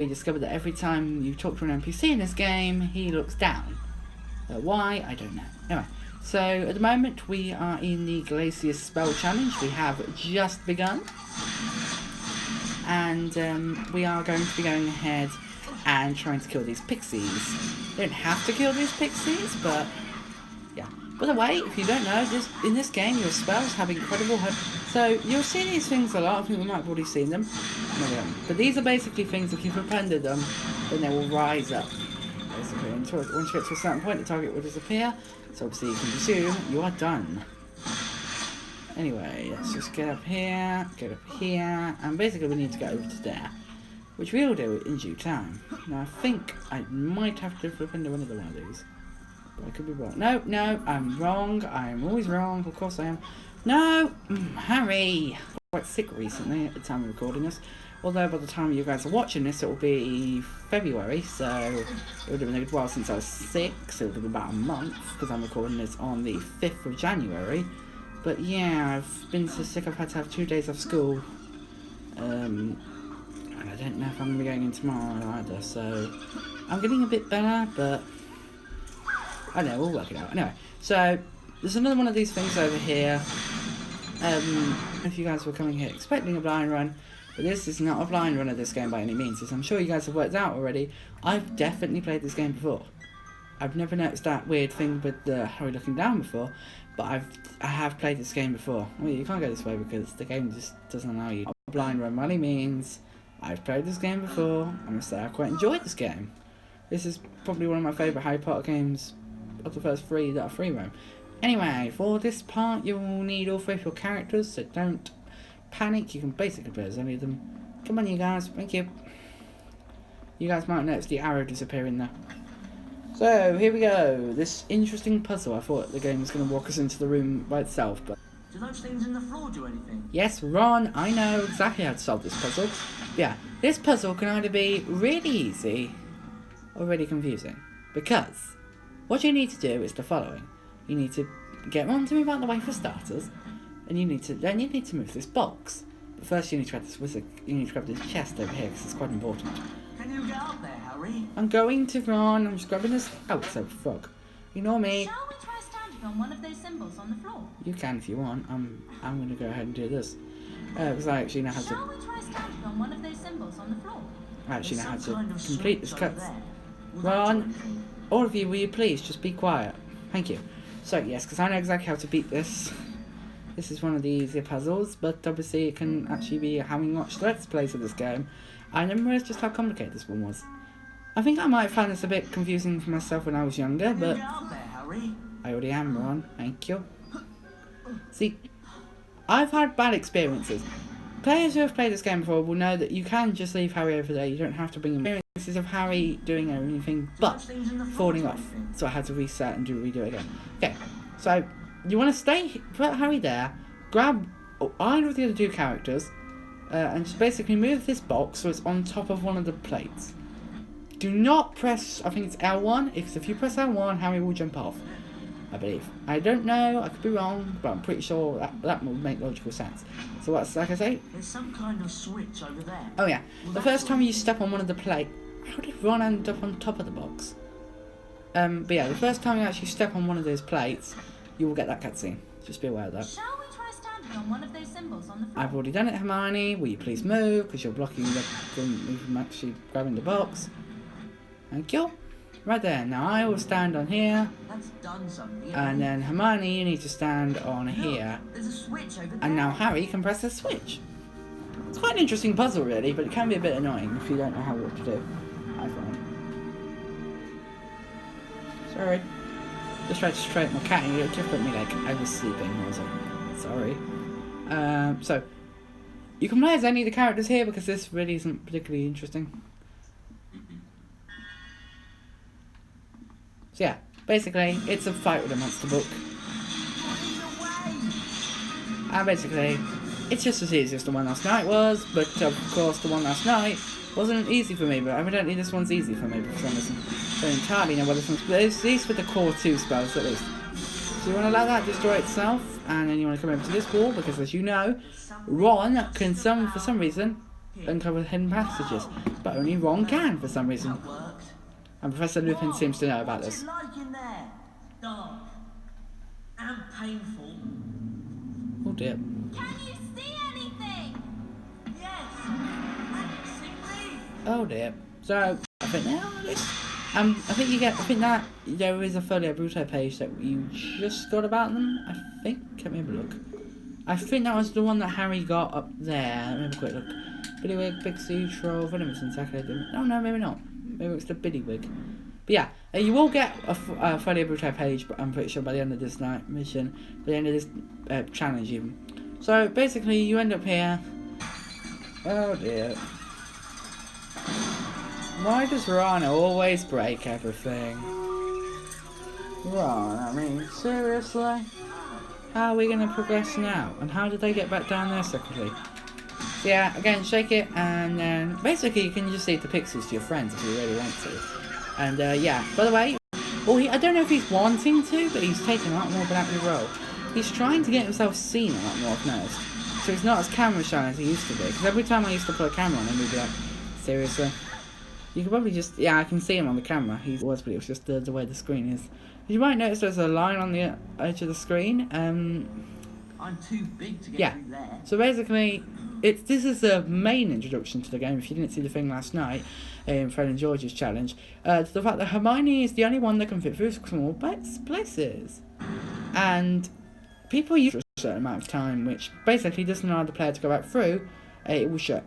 We discovered that every time you talk to an NPC in this game, he looks down. Why? I don't know. Anyway, so at the moment we are in the Glacius spell challenge. We have just begun. And we are going to be going ahead and trying to kill these pixies. You don't have to kill these pixies, but yeah. By the way, if you don't know, in this game your spells have incredible hope. So you'll see these things a lot. I think we might have already seen them. No, we haven't. But these are basically things, if you've appended them, then they will rise up. Basically, once you get to a certain point, the target will disappear. So obviously you can assume you are done. Anyway, let's just get up here, and basically we need to get over to there. Which we'll do in due time. Now I think I might have to flip into another one of these. But I could be wrong. No, I'm wrong. I'm always wrong. Of course I am. No! Harry! I'm quite sick recently at the time of recording this. Although by the time you guys are watching this, it will be February, so it would have been a good while since I was sick, so it would have been about a month, because I'm recording this on the 5th of January. But yeah, I've been so sick I've had to have 2 days off school. And I don't know if I'm going to be going in tomorrow either, so I'm getting a bit better, but I don't know, we'll work it out. Anyway, so there's another one of these things over here. If you guys were coming here expecting a blind run, but this is not a blind run of this game by any means, as I'm sure you guys have worked out already. I've definitely played this game before. I've never noticed that weird thing with the Harry looking down before, but I have played this game before. Well, you can't go this way because the game just doesn't allow you. A blind run only means I've played this game before. I must say I quite enjoyed this game. This is probably one of my favourite Harry Potter games of the first 3 that are free roam. Anyway, for this part you will need all 3 of your characters, so don't panic. You can basically play as any of them. Come on you guys, thank you. You guys might notice the arrow disappearing there. So, here we go. This interesting puzzle. I thought the game was going to walk us into the room by itself, but... Do those things in the floor do anything? Yes, Ron, I know exactly how to solve this puzzle. But yeah, this puzzle can either be really easy or really confusing. Because what you need to do is the following. You need to get Ron to move out of the way for starters, and you need to move this box. But first you need to grab this wizard. You need to grab this chest over here because it's quite important. Can you get up there, Harry? I'm going to Ron. I'm just grabbing this. Oh, so frog. Ignore me. Shall we try standing on one of those symbols on the floor? You can if you want. I'm going to go ahead and do this because I actually know how to. Shall we try standing on one of those symbols on the floor? I actually know how There's some kind to of complete this switch cut. over there. Will that do Ron, anything? all of you, will you please just be quiet? Thank you. So yes, because I know exactly how to beat this. This is one of the easier puzzles, but obviously it can actually be having watched Let's Plays of this game. I never realised just how complicated this one was. I think I might have found this a bit confusing for myself when I was younger, but Get up there, Harry. I already am, Ron. Thank you. See, I've had bad experiences. Players who have played this game before will know that you can just leave Harry over there. You don't have to bring him. Experiences of Harry doing anything but falling off. So I had to reset and redo it again. Okay, so you want to put Harry there, grab either of the other 2 characters, and just basically move this box so it's on top of one of the plates. Do not press, I think it's L1, because if you press L1, Harry will jump off, I believe. I don't know, I could be wrong, but I'm pretty sure that will make logical sense. So what's, like I say? There's some kind of switch over there. Oh yeah, Will the that first do time you step on one of the plates, how did Ron end up on top of the box? But yeah, the first time you actually step on one of those plates, you will get that cutscene. Just be aware of that. Shall we try standing on one of those symbols on the floor? I've already done it, Hermione. Will you please move? Because you're blocking me from actually grabbing the box. Thank you. Right there. Now I will stand on here. That's done something. And then Hermione, you need to stand on here. There's a switch over there. And now Harry can press the switch. It's quite an interesting puzzle, really, but it can be a bit annoying if you don't know what to do. I find. Sorry. Just tried to straighten my cat and it just put me like I was sleeping. I was like, sorry. So you can play as any of the characters here because this really isn't particularly interesting. So yeah, basically it's a fight with a monster book. And basically it's just as easy as the one last night was, but of course the one last night wasn't easy for me, but evidently this one's easy for me for some reason. I don't entirely know what this one's, but it's these with the core 2 spells at least. So you want to let that destroy itself, and then you want to come over to this wall, because as you know, Ron can for some reason, uncover hidden passages, but only Ron can for some reason. That worked. And Professor Lupin seems to know about What's this. it like in there? Dark. And painful. Oh dear. Can you see anything? Yes. I can see me. Oh dear. So I think now I think you get. I think that there is a Folio Bruto page that you just got about them. I think. Let me have a look. I think that was the one that Harry got up there. Let me have a quick look. Biddywig, Pixie, Troll, Venomous, and Sacred. Oh no, maybe not. Maybe it's the Biddywig. But yeah, you will get a Folio Bruto page, but I'm pretty sure by the end of this night mission, by the end of this challenge even. So basically, you end up here. Oh dear. Why does Ron always break everything? Ron, I mean, seriously? How are we going to progress now? And how did they get back down there so quickly? So yeah, again, shake it, and then basically you can just leave the pixies to your friends if you really want to. And yeah, by the way, well, I don't know if he's wanting to, but he's taking a lot more of an active role. He's trying to get himself seen a lot more, I've noticed. So he's not as camera shy as he used to be. Because every time I used to put a camera on him, he'd be like, seriously? You can probably just, yeah, I can see him on the camera. He was, but it was just the way the screen is. You might notice there's a line on the edge of the screen. I'm too big to get through there. So basically, this is the main introduction to the game. If you didn't see the thing last night, in Fred and George's challenge, to the fact that Hermione is the only one that can fit through small places, and people use a certain amount of time, which basically doesn't allow the player to go back through. It will shut.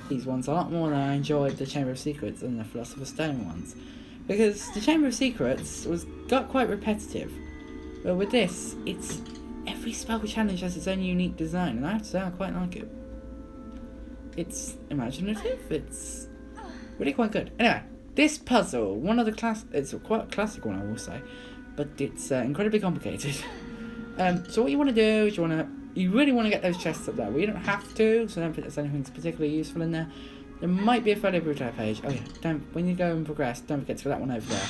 These ones a lot more than I enjoyed the Chamber of Secrets and the Philosopher's Stone ones, because the Chamber of Secrets got quite repetitive. But with this, it's every spell challenge has its own unique design, and I have to say I quite like it. It's imaginative. It's really quite good. Anyway, this puzzle, one of the it's quite a classic one, I will say, but it's incredibly complicated. So what you want to do is you really want to get those chests up there. Well, you don't have to, so I don't think there's anything particularly useful in there. There might be a Folio Bruto page. Oh yeah, when you go and progress, don't forget to go that one over there,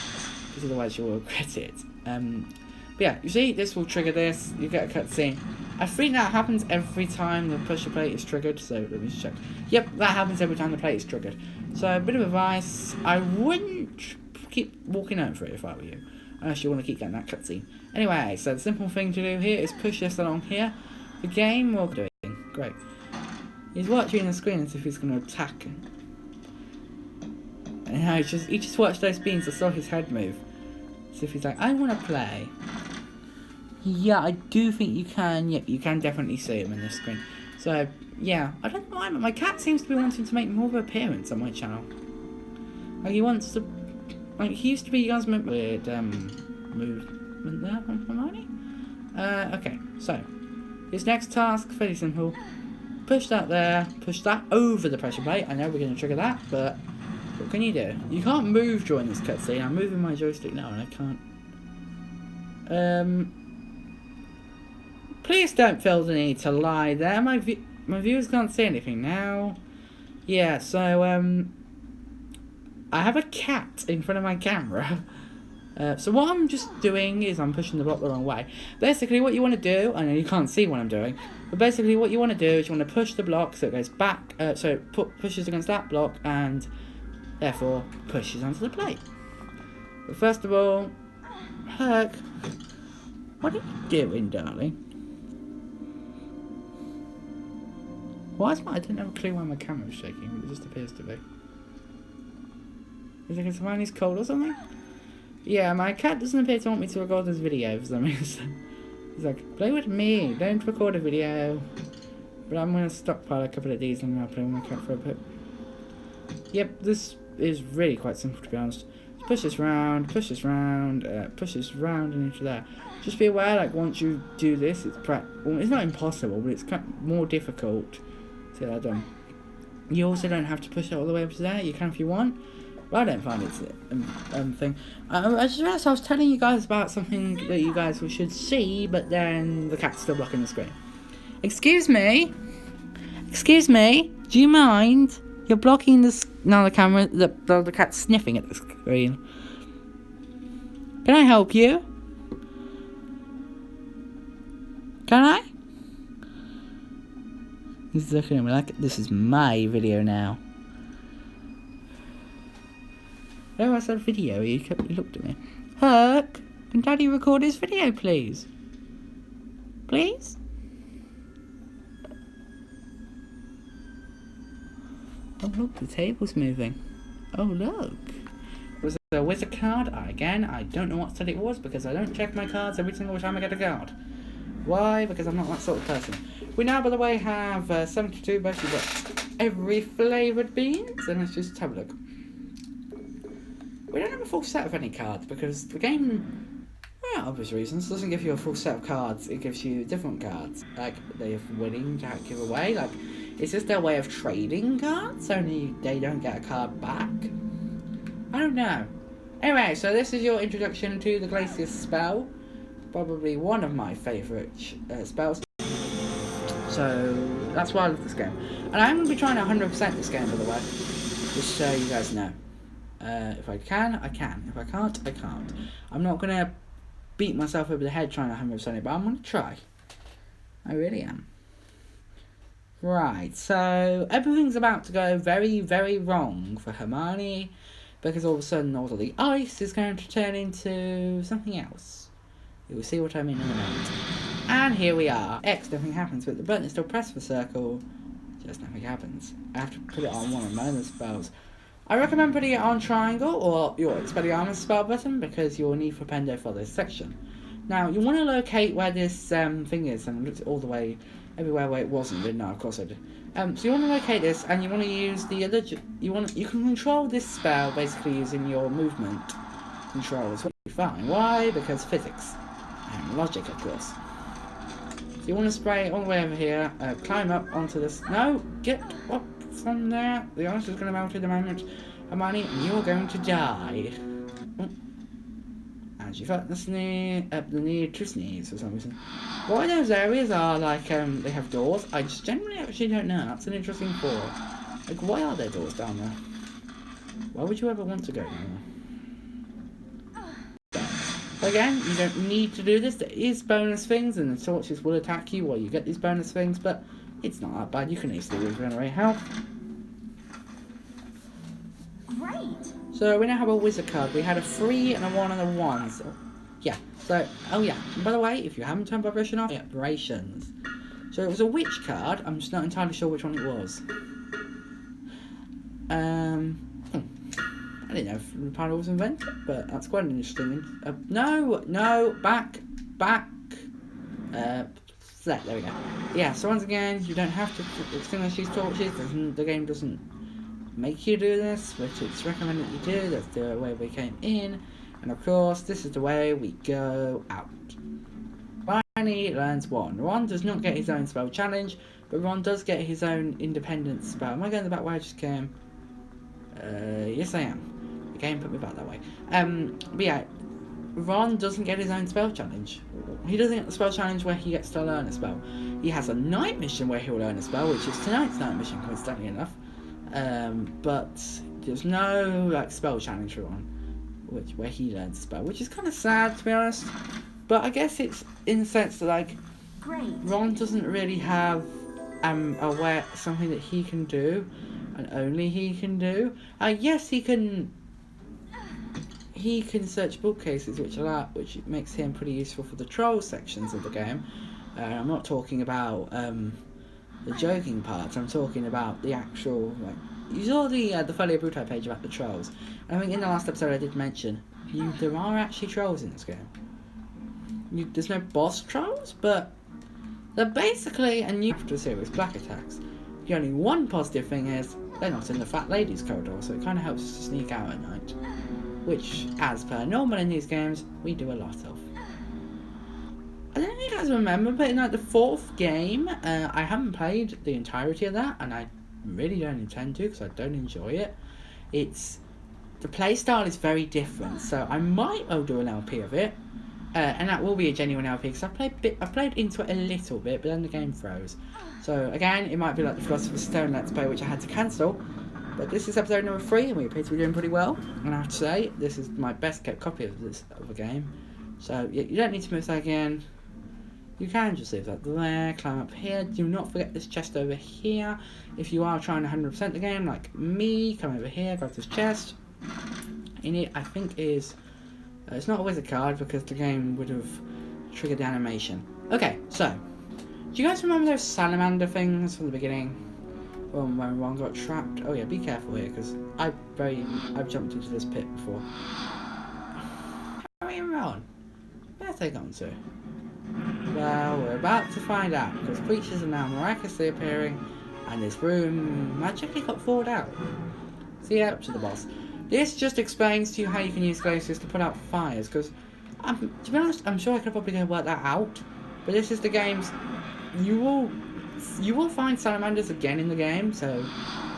because otherwise you will regret it. But yeah, you see, this will trigger this. You get a cutscene. I think that happens every time the pressure plate is triggered. So let me just check. Yep, that happens every time the plate is triggered. So a bit of advice: I wouldn't keep walking over it if I were you, unless you want to keep getting that cutscene. Anyway, so the simple thing to do here is push this along here. The game will do it. Great. He's watching the screen as if he's going to attack. And now he just watched those beams. I saw his head move. So if he's like, I want to play. Yeah, I do think you can. Yep, you can definitely see him in this screen. So, yeah. I don't know why, but my cat seems to be wanting to make more of an appearance on my channel. Like, he wants to... Like, he used to be... You guys remember weird, movement there from Hermione? Okay, so. His next task, fairly simple. Push that there. Push that over the pressure plate. I know we're going to trigger that, but... What can you do? You can't move during this cutscene. I'm moving my joystick now and I can't... Please don't feel the need to lie there. My viewers can't see anything now. Yeah, so, I have a cat in front of my camera. So what I'm just doing is I'm pushing the block the wrong way. Basically what you want to do, I know you can't see what I'm doing, but basically what you want to do is you want to push the block so it goes back, so it pushes against that block and therefore pushes onto the plate. But first of all, Herc, what are you doing, darling? Why is I don't have a clue why my camera's shaking, but it just appears to be. Is it because Hermione's cold or something? Yeah, my cat doesn't appear to want me to record this video for some reason. He's like, play with me, don't record a video. But I'm going to stockpile a couple of these and I'll play with my cat for a bit. Yep, this is really quite simple to be honest. Just push this round and into there. Just be aware, like, once you do this, it's not impossible, but it's kind of more difficult to get that done. You also don't have to push it all the way up to there. You can if you want. But I don't find it's a thing. I just realised I was telling you guys about something that you guys should see, but then the cat's still blocking the screen. Excuse me? Excuse me? Do you mind? You're blocking the camera. The cat's sniffing at the screen. Can I help you? Can I? He's looking at me like this is my video now. Oh, I said video. He looked at me. Herc, can Daddy record his video, please? Please? Oh, look, the table's moving. Oh, look. Was it a wizard card? Again, I don't know what set it was because I don't check my cards every single time I get a card. Why? Because I'm not that sort of person. We now, by the way, have 72, basically got every flavoured beans. And let's just have a look. We don't have a full set of any cards because the game, for obvious reasons, doesn't give you a full set of cards. It gives you different cards. Like, they have winning to give away. Like, it's just their way of trading cards, only they don't get a card back. I don't know. Anyway, so this is your introduction to the Glacius spell. Probably one of my favourite spells. So, that's why I love this game. And I'm going to be trying to 100% this game, by the way. Just so you guys know. If I can, I can. If I can't, I can't. I'm not going to beat myself over the head trying to 100% it, but I'm going to try. I really am. Right, so everything's about to go very, very wrong for Hermione. Because all of a sudden all of the ice is going to turn into something else. You will see what I mean in a moment. And here we are. X, nothing happens, but the button is still pressed for circle. Just nothing happens. I have to put it on one of my other spells. I recommend putting it on triangle or your Expelliarmus spell button because you'll need Flipendo for this section. Now, you want to locate where this thing is, and I looked all the way, everywhere where it wasn't, didn't I? Of course I did. So you want to locate this, and you want to use the other, you can control this spell basically using your movement control. It's really fine. Why? Because physics. And logic, of course. So you want to spray it all the way over here, climb up onto this, no, get up from there. The ice is going to melt in a moment, Hermione, and you're going to die. And you got the need to sneeze for some reason. Why those areas are like, they have doors, I just generally actually don't know. That's an interesting thought. Like, why are there doors down there? Why would you ever want to go down there? Again, you don't need to do this. There is bonus things, and the torches will attack you while you get these bonus things, but it's not that bad. You can easily regenerate health. Great. So we now have a wizard card. We had a 3 and a 1 and a 1. So, yeah. So, oh yeah. And by the way, if you haven't turned vibration off, vibrations. So it was a witch card. I'm just not entirely sure which one it was. I didn't know if the panel was invented, but that's quite an interesting. No, back. There we go. Yeah. So once again, you don't have to extinguish these torches. The game doesn't make you do this, but it's recommended that you do. That's the way we came in, and of course this is the way we go out. Hermione learns 1. Ron does not get his own spell challenge, but Ron does get his own independent spell. Am I going the back way I just came? Yes I am. The game put me back that way. But yeah, Ron doesn't get his own spell challenge. He doesn't get the spell challenge where he gets to learn a spell. He has a night mission where he'll learn a spell, which is tonight's night mission, coincidentally enough. But there's no like spell challenge for Ron, where he learns a spell, which is kind of sad to be honest. But I guess it's in the sense that like Ron doesn't really have something that he can do, and only he can do. Yes, he can search bookcases, which makes him pretty useful for the troll sections of the game. I'm not talking about the joking parts. I'm talking about the actual, like, you saw the Folio Bruto page about the trolls. And I think in the last episode I did mention there are actually trolls in this game. There's no boss trolls, but they're basically a new series, Black Attacks. The only one positive thing is they're not in the Fat Ladies corridor, so it kind of helps to sneak out at night. Which, as per normal in these games, we do a lot of. I don't know if you guys remember, but in like the 4th game, I haven't played the entirety of that, and I really don't intend to because I don't enjoy it. The playstyle is very different, so I might do an LP of it, and that will be a genuine LP because I played into it a little bit, but then the game froze. So again, it might be like the Philosopher's Stone Let's Play, which I had to cancel. But this is episode number 3, and we appear to be doing pretty well. And I have to say, this is my best kept copy of the game. So you don't need to miss that again. you can just leave that there, climb up here. Do not forget this chest over here. If you are trying to 100% the game, like me, come over here, grab this chest. In it, I think is... it's not a wizard card because the game would have triggered the animation. Okay, so... do you guys remember those salamander things from the beginning? When Ron got trapped? Oh yeah, be careful here because I've jumped into this pit before. Harry and Ron, where have they gone to? Well, we're about to find out because creatures are now miraculously appearing and this room magically got thawed out. So yeah, up to the boss. This just explains to you how you can use Glacius to put out fires because, to be honest, I'm sure I could probably go work that out. But this is the game's... You will find salamanders again in the game, so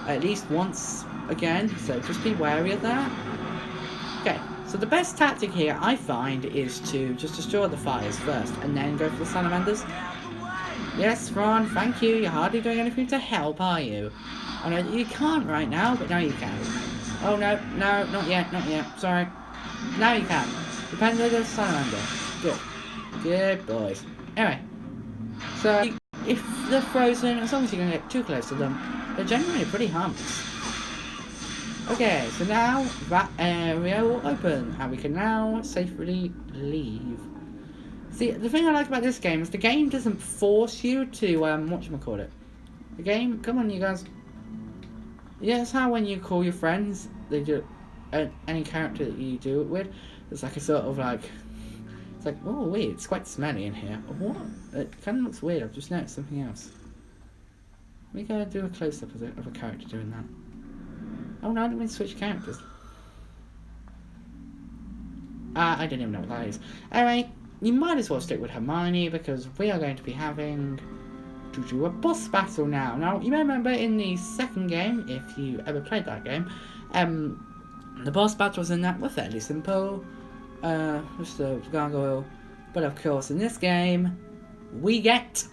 at least once again, so just be wary of that. Okay, so the best tactic here, I find, is to just destroy the fires first, and then go for the salamanders. Yes, Ron, thank you, you're hardly doing anything to help, are you? I know you can't right now, but now you can. Oh no, not yet, sorry. Now you can. Depends on the salamander. Good boys. Anyway, so if they're frozen, as long as you don't get too close to them, they're generally pretty harmless. Okay, so now that area will open, and we can now safely leave. See, the thing I like about this game is the game doesn't force you to, whatchamacallit. The game, come on you guys. Yeah, that's how when you call your friends, they do, any character that you do it with, it's like a sort of like, it's like, oh wait, it's quite smelly in here. What? It kind of looks weird. I've just noticed something else. Let me go do a close-up of a character doing that. Oh no, I didn't mean to switch characters. I don't even know what that is. Anyway, you might as well stick with Hermione because we are going to be having to do a boss battle now. Now, you may remember in the second game, if you ever played that game, the boss battles in that were fairly simple. Just a gargoyle. But of course, in this game, we get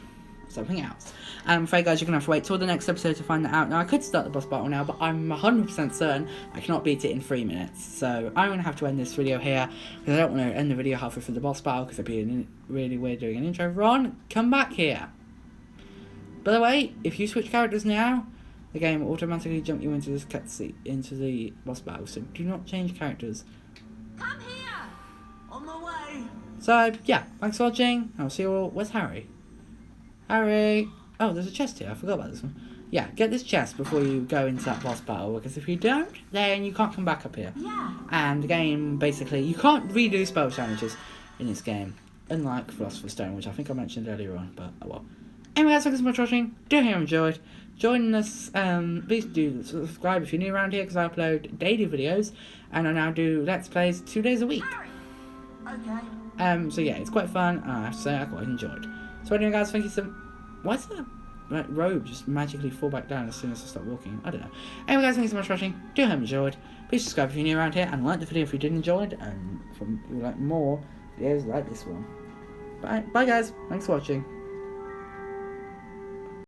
something else. I'm afraid, guys, you're going to have to wait till the next episode to find that out. Now, I could start the boss battle now, but I'm 100% certain I cannot beat it in 3 minutes. So, I'm going to have to end this video here, because I don't want to end the video halfway through the boss battle, because it'd be really weird doing an intro. Ron, come back here. By the way, if you switch characters now, the game will automatically jump you into this cutscene, into the boss battle. So, do not change characters. Come here! On my way! So, yeah, thanks for watching. I'll see you all. Where's Harry? Harry! Oh, there's a chest here. I forgot about this one. Yeah, get this chest before you go into that boss battle, because if you don't, then you can't come back up here. Yeah. And the game, basically, you can't redo spell challenges in this game, unlike Philosopher's Stone, which I think I mentioned earlier on, but oh well. Anyway, guys, thanks so much for watching. Do hope you enjoyed. Join us, please do subscribe if you're new around here, because I upload daily videos, and I now do Let's Plays 2 days a week. Okay. So yeah, it's quite fun, and I have to say I quite enjoyed. So anyway, guys, thank you so much. Why is that robe just magically fall back down as soon as I stop walking? I don't know. Anyway, guys, thank you so much for watching. Do hope you enjoyed. Please subscribe if you're new around here, and like the video if you did enjoy it, and if you like more videos like this one. Bye, guys. Thanks for watching.